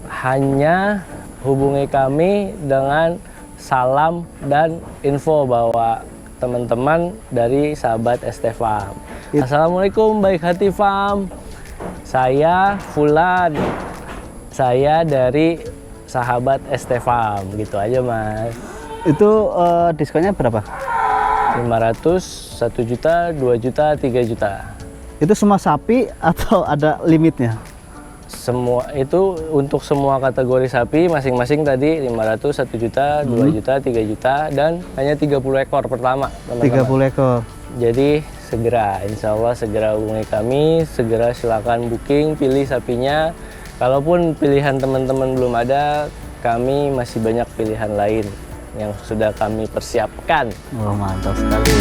hanya hubungi kami dengan salam dan info bahwa teman-teman dari sahabat ST Farm. Assalamualaikum Baik Hati Farm. Saya Fulan. Saya dari sahabat ST Farm. Gitu aja, Mas. Itu diskonnya berapa? 500, 1 juta, 2 juta, 3 juta. Itu semua sapi atau ada limitnya? Semua itu untuk semua kategori sapi masing-masing tadi 500, 1 juta, 2 juta, 3 juta dan hanya 30 ekor pertama, teman-teman. 30 ekor. Jadi segera, insya Allah segera hubungi kami, segera silakan booking, pilih sapinya. Kalaupun pilihan teman-teman belum ada, kami masih banyak pilihan lain yang sudah kami persiapkan. Oh, mantap sekali.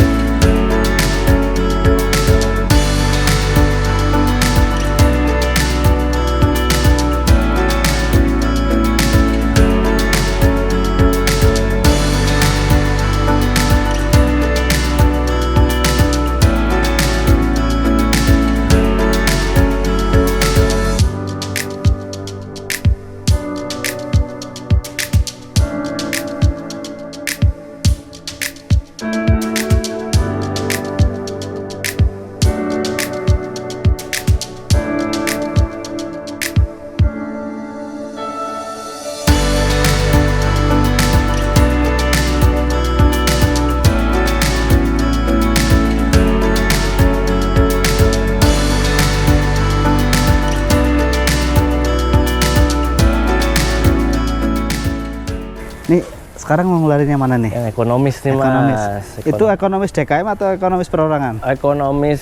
Nih, sekarang mau ngeluarin yang mana nih? Yang ekonomis nih, Ekonomis. Mas. Itu ekonomis DKM atau ekonomis perorangan? Ekonomis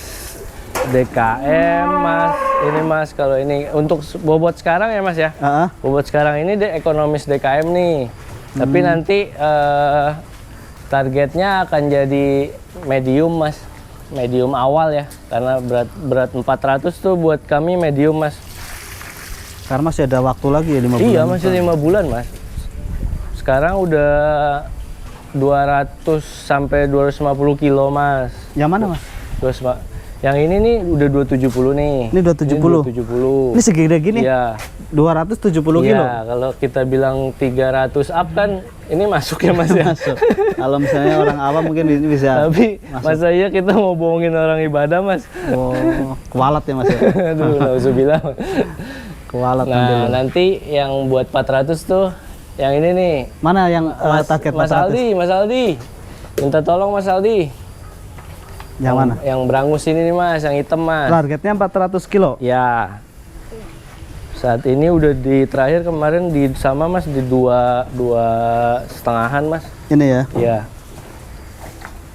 DKM, Mas. Ini, Mas, kalau ini untuk bobot sekarang ya, Mas ya. Bobot sekarang ini ekonomis DKM nih. Tapi nanti targetnya akan jadi medium, Mas. Medium awal ya. Karena berat 400 tuh buat kami medium, Mas. Karena masih ada waktu lagi ya, 5 bulan. Iya, masih 5 bulan, Mas. Sekarang udah 200 sampai 250 kilo, Mas. Yang mana, Mas? Yang ini nih udah 270 nih. Ini 270. Ini 270. Ini segede gini? Iya. 270 kilo. Iya, kalau kita bilang 300 up kan ini masuk ya, Mas ya. Masuk. Kalau misalnya orang awam mungkin bisa. Tapi masuk. masa iya kita mau bohongin orang ibadah, Mas. Oh, kualat ya, Mas ya. Aduh, nggak usah bilang. Kualat. Nah, nanti yang buat 400 tuh yang ini nih. Mana yang target 400? Mas Aldi. Minta tolong Mas Aldi. Yang mana? Yang berangus ini nih, Mas, yang hitam, Mas. Targetnya 400 kilo? Ya. Saat ini udah di terakhir kemarin di sama, Mas, di dua setengahan, Mas. Ini ya? Iya.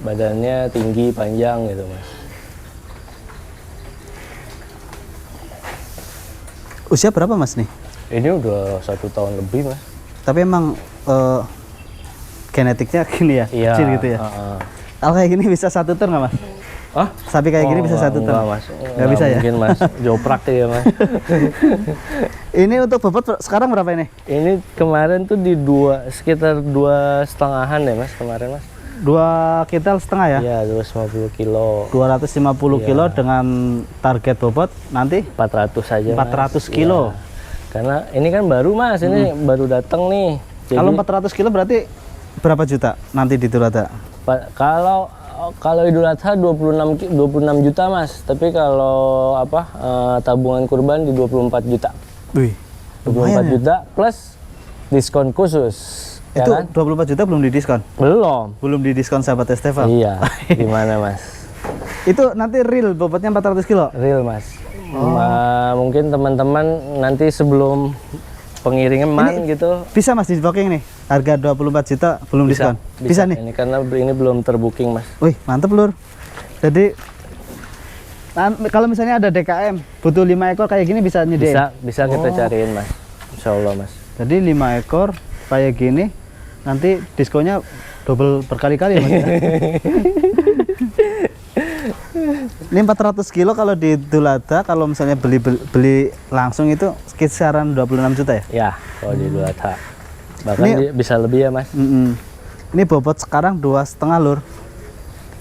Badannya tinggi, panjang gitu, Mas. Usia berapa, Mas nih? Ini udah 1 tahun lebih, Mas. Tapi emang genetiknya gini ya, Iya, kecil gitu ya. Kalau kayak gini bisa 1 ton nggak, Mas? Hah? Sapi kayak gini bisa 1 ton? Enggak, Mas. Nggak bisa ya? Mungkin, Mas. Joprak ya, Mas. Ini untuk bobot sekarang berapa ini? Ini kemarin tuh di sekitar 2,5-an ya, Mas, kemarin, Mas. 2 kintal setengah ya? Iya, 250 kilo. 250 kilo dengan target bobot nanti? 400 saja, 400 Mas. kilo? Iya. Karena ini kan baru, Mas, ini baru datang nih. Jadi, kalau 400 kilo berarti berapa juta nanti di Idul Adha? Kalau Idul Adha 26 juta, Mas. Tapi kalau tabungan kurban di 24 juta. Wih, 24 juta plus diskon khusus. Itu Ya kan? 24 juta belum didiskon? Belum didiskon sahabat Estefan? Iya, gimana, Mas? Itu nanti real bobotnya 400 kilo? Real, Mas. Mungkin teman-teman nanti sebelum pengiriman gitu bisa, Mas, di booking nih harga 24 juta belum diskon? Bisa nih? Ini karena ini belum terbooking, Mas. Wih, mantep, Lur. Jadi kalau misalnya ada DKM butuh 5 ekor kayak gini bisa nyediain? Bisa kita cariin, Mas. Insya Allah, Mas. Jadi 5 ekor kayak gini nanti diskonnya double berkali-kali ya, Mas. Ini 400 kilo kalau di Idul Adha, kalau misalnya beli langsung itu kisaran 26 juta ya? Ya, kalau di Idul Adha. Bahkan bisa lebih ya, Mas. Ini bobot sekarang 2,5, Lur.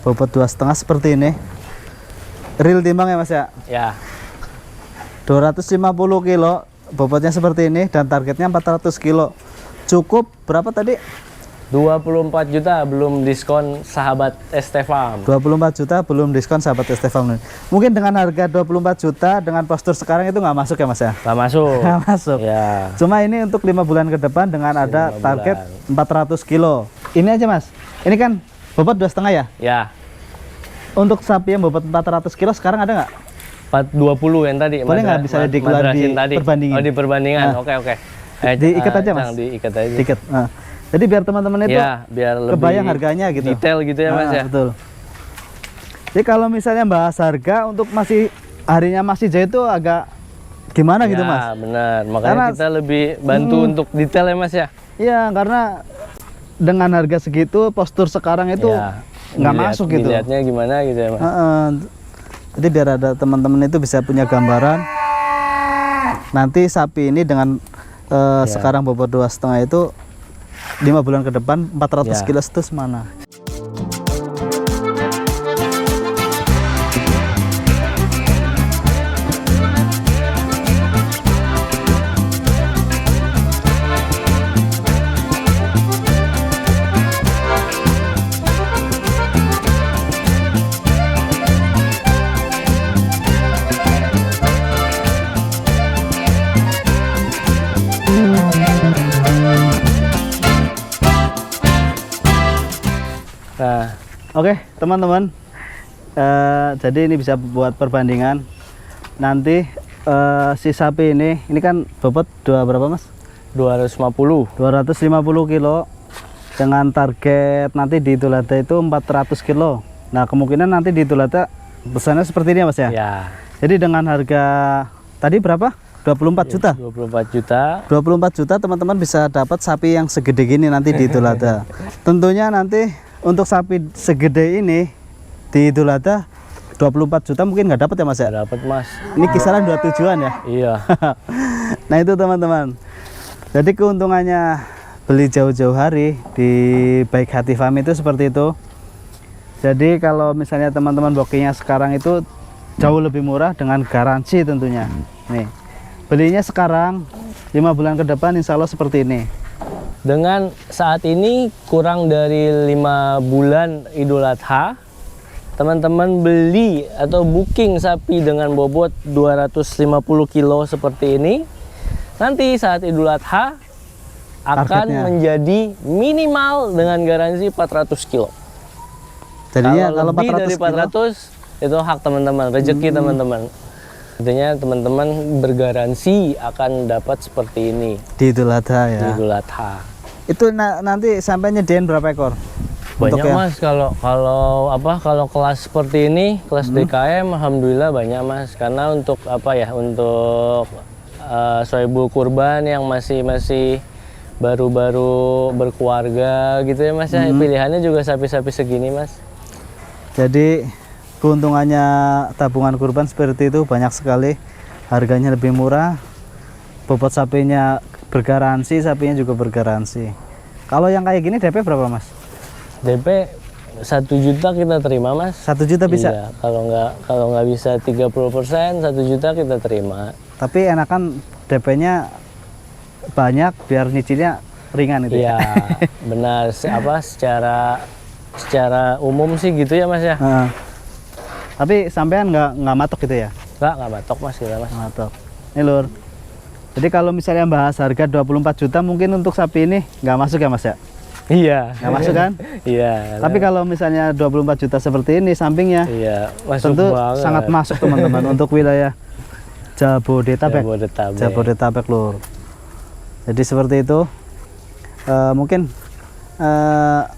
Bobot 2,5 seperti ini. Real timbang ya, Mas ya? Ya. 250 kilo bobotnya seperti ini dan targetnya 400 kilo. Cukup berapa tadi? 24 juta belum diskon sahabat Estefam. 24 juta belum diskon sahabat Estefam. Mungkin dengan harga 24 juta dengan postur sekarang itu nggak masuk ya Mas ya? Nggak masuk. Nggak masuk. Ya. Cuma ini untuk 5 bulan ke depan dengan ada 5 target bulan. 400 kilo. Ini aja Mas. Ini kan bobot 2,5 ya? Ya. Untuk sapi yang bobot 400 kilo sekarang ada nggak? 420 yang tadi. Boleh nggak bisa dikeluar di perbandingan? Oh, di perbandingan. Oke. Diikat aja Mas. Diikat aja. Diikat. Nah. Jadi biar teman-teman itu ya, biar lebih kebayang harganya gitu. Detail gitu ya Mas ya. Betul. Jadi kalau misalnya bahas harga untuk masih harinya masih jahit itu agak gimana gitu Mas? Ya benar. Makanya Karena, kita lebih bantu untuk detail ya Mas ya. Iya karena dengan harga segitu postur sekarang itu nggak masuk gitu. Dilihatnya gimana gitu ya Mas. Jadi biar ada teman-teman itu bisa punya gambaran. Nanti sapi ini dengan sekarang bobot 2,5 itu 5 bulan ke depan 400 kilo itu semana. Nah, oke teman-teman, jadi ini bisa buat perbandingan. Nanti si sapi ini kan bobot berapa Mas? 250 kilo dengan target nanti di Idul Adha itu 400 kilo. Nah kemungkinan nanti di Idul Adha pesannya seperti ini ya Mas ya? Ya. Jadi dengan harga tadi berapa? 24 juta? 24 juta. 24 juta teman-teman bisa dapat sapi yang segede gini nanti di Idul Adha. Tentunya nanti untuk sapi segede ini di Idul Adha 24 juta mungkin nggak dapat ya Mas ya? Dapat Mas. Ini kisaran 2 tujuan ya? Iya. Nah itu teman-teman. Jadi keuntungannya beli jauh-jauh hari di Baik Hati Farm itu seperti itu. Jadi kalau misalnya teman-teman bookingnya sekarang itu jauh lebih murah dengan garansi tentunya. Nih, belinya sekarang 5 bulan ke depan insya Allah seperti ini. Dengan saat ini kurang dari 5 bulan Idul Adha, teman-teman beli atau booking sapi dengan bobot 250 kilo seperti ini, nanti saat Idul Adha akan Targetnya menjadi minimal dengan garansi 400 kilo. Jadinya kalau lebih 400 dari 400 itu hak teman-teman, rezeki teman-teman. Intinya teman-teman bergaransi akan dapat seperti ini di Idul Adha ya. di Idul Adha. Itu nanti sampai nyediain berapa ekor? Banyak Mas, kalau kelas seperti ini, kelas DKM alhamdulillah banyak Mas. Karena untuk untuk sohibul kurban yang masih baru-baru berkeluarga gitu ya Mas ya. Pilihannya juga sapi-sapi segini Mas. Jadi keuntungannya tabungan kurban seperti itu banyak sekali. Harganya lebih murah, bobot sapinya bergaransi, sapinya juga bergaransi. Kalau yang kayak gini DP berapa Mas? DP 1 juta kita terima Mas. 1 juta bisa? Iya, kalau nggak bisa 30%, 1 juta kita terima. Tapi enakan DP-nya banyak biar nyicilnya ringan itu ya. Benar, secara umum sih gitu ya Mas ya. Tapi sampean nggak matok gitu ya? Nggak matok Mas kita Mas. Matok. Ini Lur. Jadi kalau misalnya bahas harga 24 juta mungkin untuk sapi ini nggak masuk ya Mas ya? Iya. Nggak masuk kan? Iya. Tapi kalau misalnya 24 juta seperti ini sampingnya, iya, masuk tentu banget. sangat masuk teman-teman untuk wilayah Jabodetabek. Jabodetabek Lur. Jadi seperti itu. Mungkin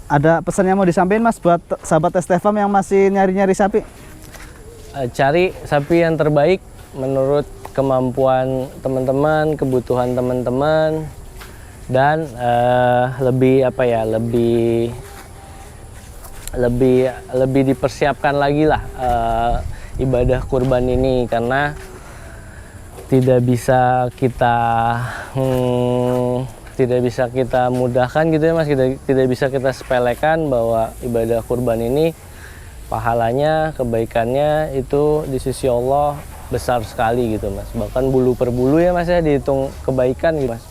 ada pesan yang mau disampaikan Mas buat sahabat Estefam yang masih nyari-nyari sapi? Cari sapi yang terbaik menurut kemampuan teman-teman, kebutuhan teman-teman, dan lebih dipersiapkan lagi lah ibadah kurban ini, karena tidak bisa kita mudahkan gitu ya Mas, tidak bisa kita sepelekan bahwa ibadah kurban ini pahalanya, kebaikannya itu di sisi Allah besar sekali gitu Mas. Bahkan bulu per bulu ya Mas ya, dihitung kebaikan gitu Mas.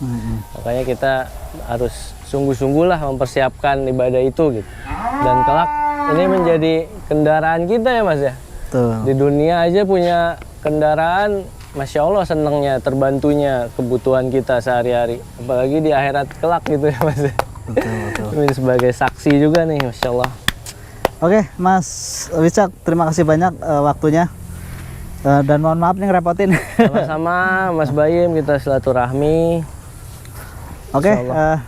Makanya kita harus sungguh-sungguh lah mempersiapkan ibadah itu gitu. Dan kelak ini menjadi kendaraan kita ya Mas ya. Tuh. Di dunia aja punya kendaraan, Masya Allah senangnya, terbantunya kebutuhan kita sehari-hari. Apalagi di akhirat kelak gitu ya Mas. Betul. Ini sebagai saksi juga nih, Masya Allah. Oke, Mas Wicak, terima kasih banyak waktunya. Dan mohon maaf nih ngerepotin. Sama-sama Mas Bayim, kita silaturahmi. Oke, Insyaallah.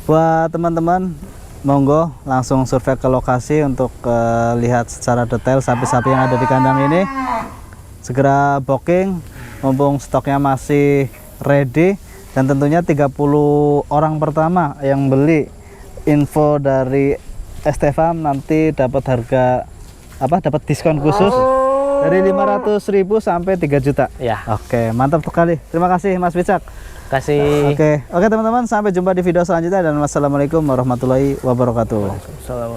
buat teman-teman, monggo langsung survei ke lokasi untuk lihat secara detail sapi-sapi yang ada di kandang ini. Segera booking, mumpung stoknya masih ready. Dan tentunya 30 orang pertama yang beli info dari ST-Farm nanti dapat harga dapat diskon khusus dari 500.000 sampai 3 juta. Ya. Oke, mantap sekali. Terima kasih Mas Wicak. Kasih. Oke teman-teman, sampai jumpa di video selanjutnya dan wassalamualaikum warahmatullahi wabarakatuh. Assalamualaikum.